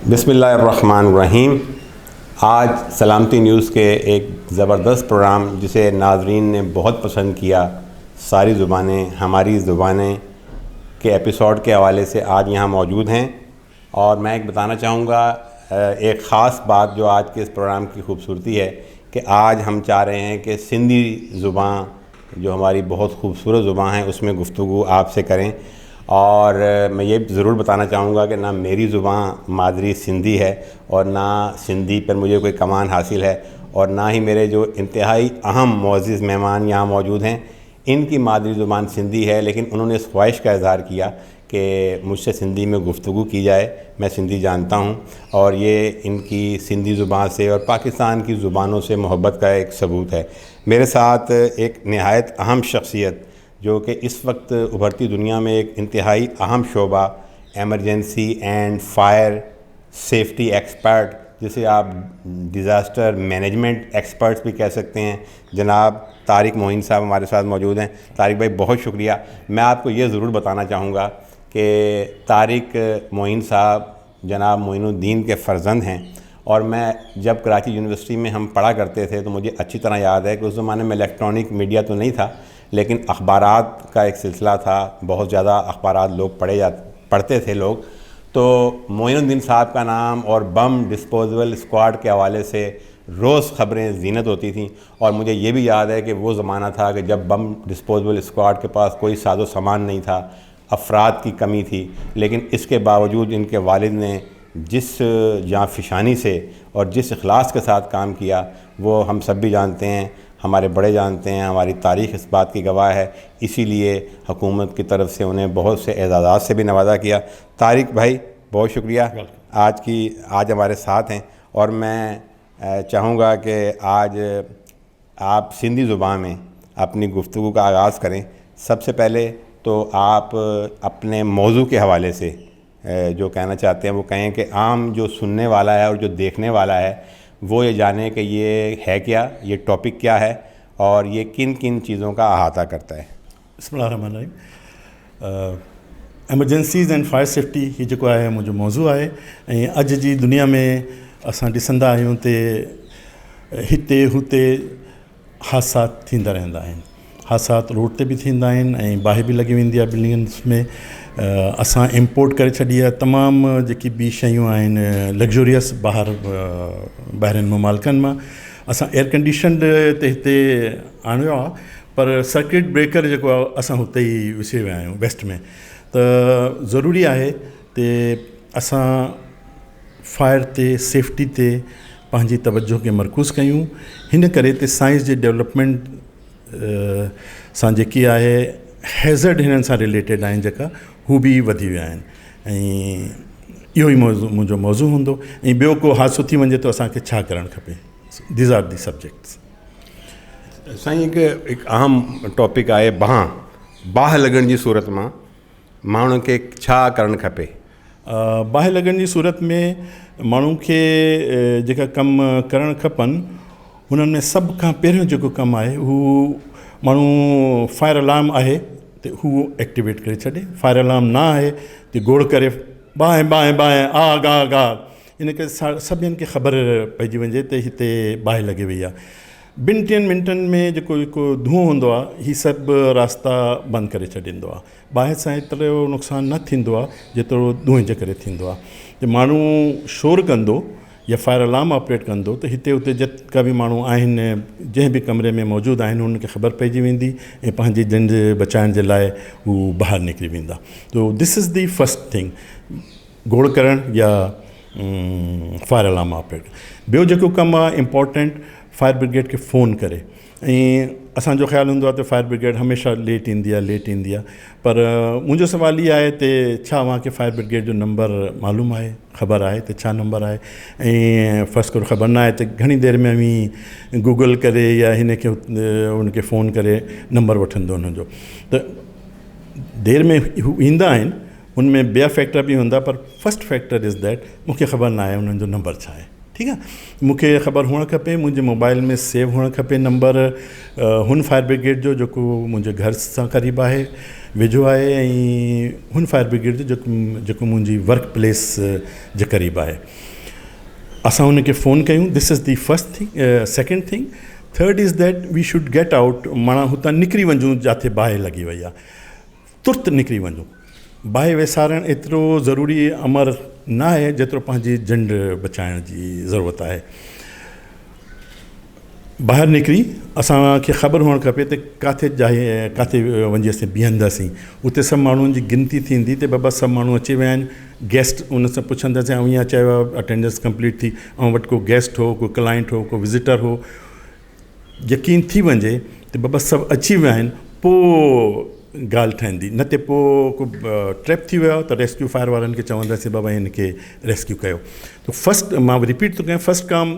बिस्मिल्लाहिर्रहमानिर्रहीम। आज सलामती न्यूज़ के एक ज़बरदस्त प्रोग्राम जिसे नाज़रीन ने बहुत पसंद किया, सारी ज़ुबानें हमारी ज़ुबानें के एपिसोड के हवाले से आज यहाँ मौजूद हैं। और मैं एक बताना चाहूँगा एक ख़ास बात जो आज के इस प्रोग्राम की खूबसूरती है कि आज हम चाह रहे हैं कि सिंधी ज़ुबान जो हमारी बहुत खूबसूरत ज़ुबान है उसमें गुफ्तगू आपसे करें। और मैं ये ज़रूर बताना चाहूँगा कि ना मेरी ज़ुबान मादरी सिंधी है और ना सिंधी पर मुझे कोई कमान हासिल है, और ना ही मेरे जो इंतहाई अहम मुअज़्ज़िज़ मेहमान यहाँ मौजूद हैं इनकी मादरी ज़ुबान सिंधी है, लेकिन उन्होंने इस ख्वाहिश का इज़हार किया कि मुझसे सिंधी में गुफ्तगू की जाए। मैं सिंधी जानता हूँ और ये इनकी सिंधी ज़ुबान से और पाकिस्तान की ज़ुबानों से मोहब्बत का एक सबूत है। मेरे साथ एक नहायत अहम शख्सियत जो कि इस वक्त उभरती दुनिया में एक इंतहाई अहम शोबा emergency and fire safety expert, जिसे आप डिज़ास्टर मैनेजमेंट एक्सपर्ट्स भी कह सकते हैं, जनाब तारिक मोइन साहब हमारे साथ मौजूद हैं। तारिक भाई बहुत शुक्रिया। मैं आपको ये ज़रूर बताना चाहूँगा कि तारिक मोइन साहब जनाब मोइनुद्दीन के फ़र्जंद हैं, और मैं जब कराची यूनिवर्सिटी में हम पढ़ा करते थे तो मुझे अच्छी तरह याद है कि उस ज़माने में इलेक्ट्रॉनिक मीडिया तो नहीं था, लेकिन अखबारात का एक सिलसिला था, बहुत ज़्यादा अखबारात लोग पढ़ते थे लोग। तो मोइनुद्दीन साहब का नाम और बम डिस्पोजेबल स्क्वाड के हवाले से रोज़ ख़बरें ज़ीनत होती थीं। और मुझे ये भी याद है कि वो ज़माना था कि जब बम डिस्पोजेबल स्क्वाड के पास कोई साजो सामान नहीं था, अफराद की कमी थी, लेकिन इसके बावजूद इनके वालिद ने जिस जाँफिशानी से और जिस इखलास के साथ काम किया वो हम सब भी जानते हैं, हमारे बड़े जानते हैं, हमारी तारीख़ इस बात की गवाह है। इसीलिए हुकूमत की तरफ से उन्हें बहुत से एजाज़ात से भी नवाजा किया। तारिक भाई बहुत शुक्रिया आज हमारे साथ हैं, और मैं चाहूँगा कि आज आप सिंधी ज़ुबान में अपनी गुफ्तगू का आगाज़ करें। सबसे पहले तो आप अपने मौजू के हवाले से जो कहना चाहते हैं वो कहें कि आम जो सुनने वाला है और जो देखने वाला है वो ये जाने कि ये है क्या, ये टॉपिक क्या है और ये किन किन चीज़ों का अहाता करता है। बिस्मिल्लाहिर्रहमानिर्रहीम। एमरजेंसीज़ एंड फायर सेफ्टी ही जेको आहे मुंहिंजो मौज़ू आहे। ऐं अॼु जी दुनिया में असां ॾिसंदा आहियूं ते हिते हुते हादसात थींदा रहंदा आहिनि। हादसात रोड ते बि थींदा आहिनि ऐं बाहि बि लॻी वेंदी आहे बिल्डिंग्स में। असां इम्पोर्ट करे छॾी आहे तमामु जेकी ॿी शयूं आहिनि लग्ज़ूरियस ॿाहिरिनि ममालिकनि मां। असां एयर कंडीशन ते हिते आणियो आहे, पर सर्किट ब्रेकर जेको आहे असां हुते ई विसरी विया आहियूं वेस्ट में। त ज़रूरी आहे ते असां फायर ते सेफ्टी ते पंहिंजी तवजो खे मरकूज़ कयूं। हिन करे ते साइंस जे डेवलपमेंट सां जेकी आहे हैज़र्ड हिननि सां रिलेटेड आहिनि जेका हू बि वधी विया आहिनि, ऐं इहो ई मुंहिंजो मौज़ू हूंदो। ऐं ॿियो को हादसो थी वञे तो असांखे छा करणु खपे। These are the subjects. साईं हिकु अहम टॉपिक आहे बाहि लॻण जी सूरत मां माण्हुनि खे छा करणु खपे। बाहि लॻण जी सूरत में माण्हू खे जेका कम करणु खपनि हुननि में सभ खां पहिरियों जेको कमु आहे हू माण्हू फायर अलार्म आहे त हू एक्टिवेट करे छॾे। फायर अलार्म न आहे त गोड़ करे बाहि बाहि बाहि आग आग आग, इन करे सभिनीनि खे ख़बर पइजी वञे त हिते बाहि लॻी वई आहे। ॿिनि टिनि मिंटनि में जेको धुओं हूंदो आहे हीअ सभु रास्ता बंदि करे छॾींदो आहे। बाहि सां एतिरो नुक़सानु न थींदो आहे जेतिरो धुएं जे करे थींदो आहे। त माण्हू शोर कंदो या फायर अलार्म ऑपरेट कंदो त हिते हुते जेका बि माण्हू आहिनि जंहिं बि कमरे में मौजूदु आहिनि उनखे ख़बर पइजी वेंदी ऐं पंहिंजी जंज बचाइण जे लाइ हू ॿाहिरि निकिरी वेंदा। तो this is the first thing, गोड़ करणु या फायर अलार्म ऑपरेट। ॿियो जेको कमु आहे इम्पॉर्टेंट, फायर ब्रिगेड खे फ़ोन करे। ऐं असांजो ख़्यालु हूंदो आहे त फायर ब्रिगेड हमेशह लेट ईंदी आहे, पर मुंहिंजो सवाल इहो आहे त छा अव्हांखे फायर ब्रिगेड जो नंबर मालूम आहे, ख़बर आहे त छा नंबर आहे। ऐं फ़र्ज़ु करो ख़बर न आहे त घणी देरि में बि गूगल करे या हिनखे उनखे फ़ोन करे नंबर वठंदो हुनजो। त देरि में हू ईंदा आहिनि, उनमें ॿिया फैक्टर बि हूंदा, पर फस्ट फैक्टर इज़ दैट मूंखे ख़बर न आहे उन्हनि जो नंबर छा आहे। ठीकु आहे, मूंखे ख़बर हुअणु खपे, मुंहिंजे मोबाइल में सेव हुअणु खपे नंबर हुन फायर ब्रिगेड जो जेको मुंहिंजे घर सां क़रीब आहे वेझो आहे ऐं हुन फायर ब्रिगेड जो जेको मुंहिंजी वर्क प्लेस जे क़रीब आहे. असां हुनखे फ़ोन कयूं. This is the first thing. Second thing, third is that we should get out. माना हुतां निकिरी वञूं जिथे बाहि लॻी वई आहे, तुर्त निकिरी वञूं. बाहि वेसारणु एतिरो ज़रूरी अमर न आहे जेतिरो पंहिंजी झंड बचाइण जी ज़रूरत आहे. ॿाहिरि निकिरी असांखे ख़बर हुअणु खपे त किथे वञी असीं बीहंदासीं. उते सभु माण्हुनि जी गिनती थींदी त बाबा सभु माण्हू अची विया आहिनि. गेस्ट उन सां पुछंदासीं ऐं ईअं चयो आहे अटेंडेंस कंप्लीट थी, ऐं वटि को गेस्ट हो, को क्लाइंट हो, को विज़िटर हो. यकीन थी वञे त बाबा सभु अची विया आहिनि, पोइ ॻाल्हि ठहंदी. न त पोइ को ट्रैप थी वियो त रेस्क्यू फायर वारनि खे चवंदासीं बाबा हिनखे रेस्क्यू कयो. त फस्ट मां रिपीट थो कयां, फस्ट कमु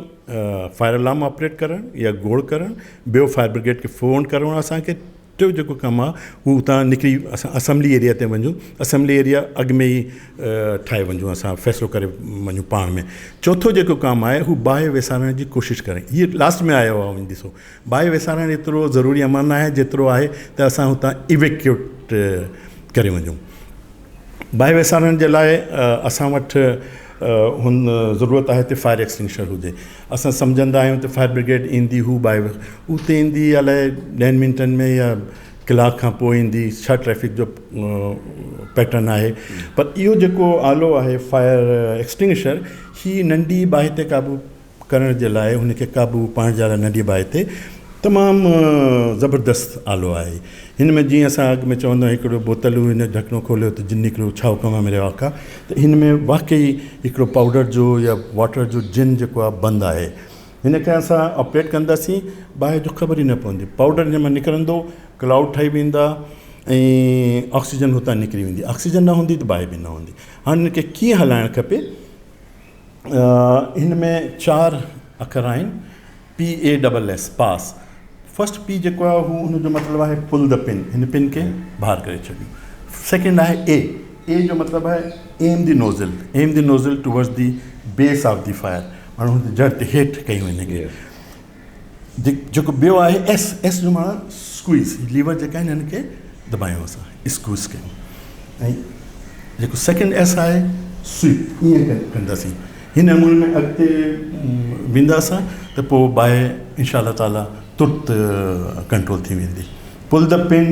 फायर अलार्म ऑपरेट करणु या गोड़ करणु. ॿियो फायर ब्रिगेड खे फ़ोन करणु असांखे. टियों जेको कमु आहे हू हुतां निकिरी असां असेंबली एरिया ते वञूं. असेंबली एरिया अॻु में ई ठाहे वञूं, असां फ़ैसिलो करे वञूं पाण में. चौथो जेको कमु आहे हू बाहि वेसारण जी कोशिशि करें. हीअ लास्ट में आयो आहे. वञी ॾिसो, बाहि वेसारणु एतिरो ज़रूरी अमल न आहे जेतिरो आहे त असां हुतां इवैक्यूएट करे वञूं. बाहि वेसारण जे लाइ असां वटि हुन ज़रूरत आहे त फायर एक्सटिंग्विशर हुजे. असां सम्झंदा आहियूं त फायर ब्रिगेड ईंदी, हू बाहि उते ईंदी अलाए 10 मिंटनि में या कलाक खां पोइ ईंदी. छा ट्रैफ़िक जो पैटर्न आहे. पर इहो जेको आलो आहे फायर एक्सटिंग्विशर, ही नंढी बाहि ते क़ाबू करण जे लाइ, हुनखे क़ाबू पाइण जे लाइ नंढी बाहि ते तमामु ज़बरदस्त आलो आहे. हिन में जीअं असां अॻु में चवंदा आहियूं हिकिड़ो बोतल हिन ढकणो खोलियो त जिन निकिरियो, छा हुकम आहे मेरे आका. त हिन में वाक़ई हिकिड़ो पाउडर जो या वाटर जो जिन जेको आहे बंदि आहे. हिन खे असां ऑपरेट कंदासीं, बाहि जो ख़बर ई न पवंदी. पाउडर हिन में निकिरंदो, क्लाउड ठही वेंदा ऐं ऑक्सीजन हुतां निकिरी वेंदी. ऑक्सीजन न हूंदी त बाहि बि न हूंदी. हाणे हिन खे कीअं हलाइणु खपे. हिन में 4 अखर आहिनि, PASS, पास. फस्ट पी जेको आहे हू हुनजो मतिलबु आहे पुल द पिन. हिन पिन खे ॿाहिरि करे छॾियूं. सेकेंड आहे ए जो मतिलबु आहे M the nozzle. M the nozzle towards the base of the fire. माण्हू जड़ ते हेठि कयूं हिनखे. जेको ॿियो आहे एस जो माना स्क्वीज़. लीवर जेका आहिनि हिन खे दॿायूं, असां स्क्वीज़ कयूं. ऐं जेको सेकेंड एस आहे स्वीप. ईअं कंदासीं. हिन नमूने में अॻिते वेंदासीं त पोइ बाहि इंशा अल्लाह ताला तुर्त कंट्रोल थी वेंदी. Pull the pin,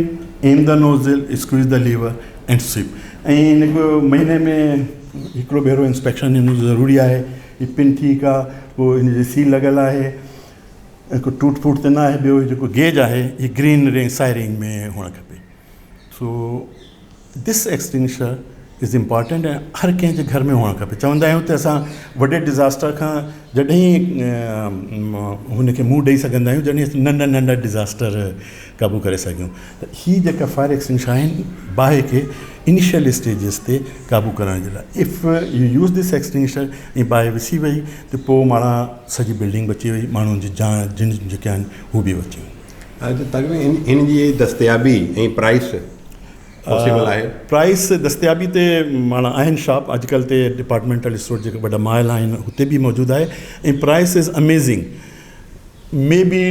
aim the nozzle, squeeze the lever and sweep. ऐं हिन महीने में हिकिड़ो भेरो इंस्पेक्शन हिन जो ज़रूरी आहे. हीअ पिन ठीकु आहे, पोइ हिन जी सील लॻियल आहे, को टूट फूट त न आहे. ॿियो जेको गेज आहे हीअ ग्रीन रिंग सायरिंग में हुअणु खपे. So this extinguisher is important ऐं हर कंहिंजे घर में हुअणु खपे. चवंदा आहियूं त असां वॾे डिज़ास्टर खां जॾहिं हुनखे मुंहुं ॾेई सघंदा आहियूं जॾहिं असां नंढा डिज़ास्टर क़ाबू करे सघूं. त हीअ जेका फायर एक्सटिंग्विशर आहिनि बाहि खे इनिशियल स्टेजिस ते क़ाबू करण जे लाइ. If U use this extinguisher ऐं बाहि विसी वई त पोइ माना सॼी बिल्डिंग बची वई, माण्हुनि जी जान जिन जेके आहिनि हू बि बची वई. तक़रीबन इन जी दस्तयाबी ऐं प्राइस पॉसिबल आहे. प्राइस दस्तयाबी ते माना आहिनि शॉप अॼुकल्ह ते डिपार्टमेंटल स्टोर जेके वॾा मॉल आहिनि हुते बि मौजूदु आहे. ऐं price is amazing. May be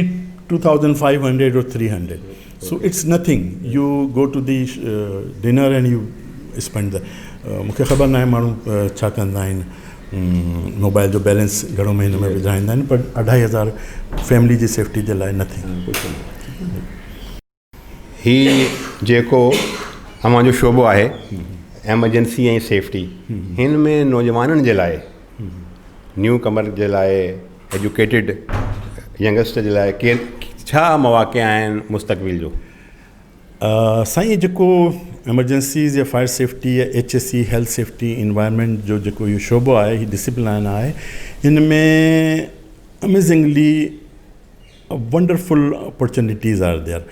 2500 or 300. So it's nothing. You go to the dinner and you spend the. मूंखे ख़बर न आहे माण्हू छा कंदा आहिनि, मोबाइल जो बैलेंस घणो महीने में विझाईंदा आहिनि, पर 2500 फैमिली जी सेफ्टी जे लाइ नथिंग. ही जेको असांजो शोबो आहे एमरजेंसी ऐं सेफ्टी, हिन में नौजवाननि जे लाइ, न्यू कमर जे लाइ, एजुकेटेड यंगस्टर जे लाइ छा मौक़े आहिनि मुस्तक़बिल जो. साईं जेको एमरजेंसीज़ या फायर सेफ्टी या HSE हेल्थ सेफ्टी इन्वायरमेंट जो जेको इहो शोबो आहे, हीअ डिसिप्लिन आहे, हिन में amazingly wonderful opportunities are there.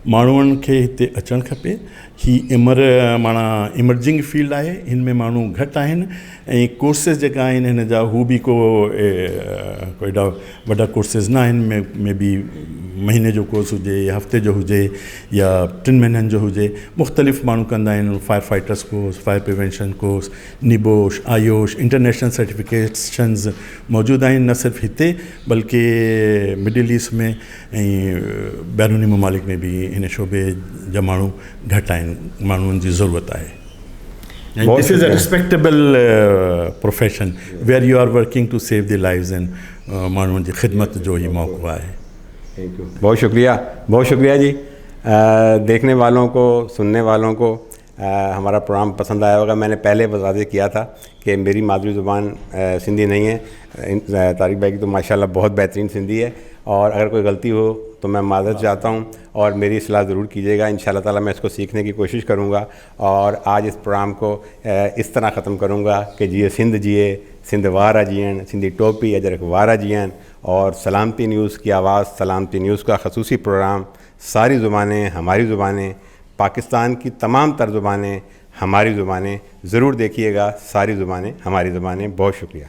माण्हुनि खे हिते अचणु खपे. ही माना इमर्जिंग फील्ड आहे, हिन में माण्हू घटि आहिनि ऐं कोर्सिस जेका आहिनि हिन जा हू बि को एॾा वॾा कोर्सिस न आहिनि. में बि महीने जो कोर्स हुजे या हफ़्ते जो हुजे या 3 महीननि जो हुजे, मुख़्तलिफ़ माण्हू कंदा आहिनि। Fire fighters course, fire prevention course, NEBOSH, IOSH, international certifications मौजूदु आहिनि, न सिर्फ़ु हिते बल्कि मिडिल ईस्ट में ऐं बैरूनी ममालिक में बि हिन शोबे जा माण्हू घटि आहिनि, माण्हुनि जी ज़रूरत आहे। This is a respectable profession where you are working to save the lives and माण्हुनि जी ख़िदमत जो ही मौक़ो आहे। थैंक यू, बहुत शुक्रिया जी। देखने वालों को, सुनने वालों को हमारा प्रोग्राम पसंद आया होगा। मैंने पहले वाज़ेह किया था कि मेरी मादरी ज़ुबान सिंधी नहीं है। तारिक भाई की तो माशाल्लाह बहुत बेहतरीन सिंधी है, और अगर कोई गलती हो तो मैं माज़रत चाहता हूँ और मेरी इस्लाह ज़रूर कीजिएगा। इंशाअल्लाह ताला मैं इसको सीखने की कोशिश करूँगा, और आज इस प्रोग्राम को इस तरह ख़त्म करूँगा कि जिए सिंध वारा जियन, सिंधी टोपी अजरक वारा जियन। और सलामती न्यूज़ की आवाज़, सलामती न्यूज़ का ख़ुसूसी प्रोग्राम सारी ज़ुबानें हमारी ज़ुबानें, पाकिस्तान की तमाम तर ज़ुबानें हमारी ज़ुबानें, ज़रूर देखिएगा। सारी ज़ुबानें हमारी ज़ुबानें। बहुत शुक्रिया।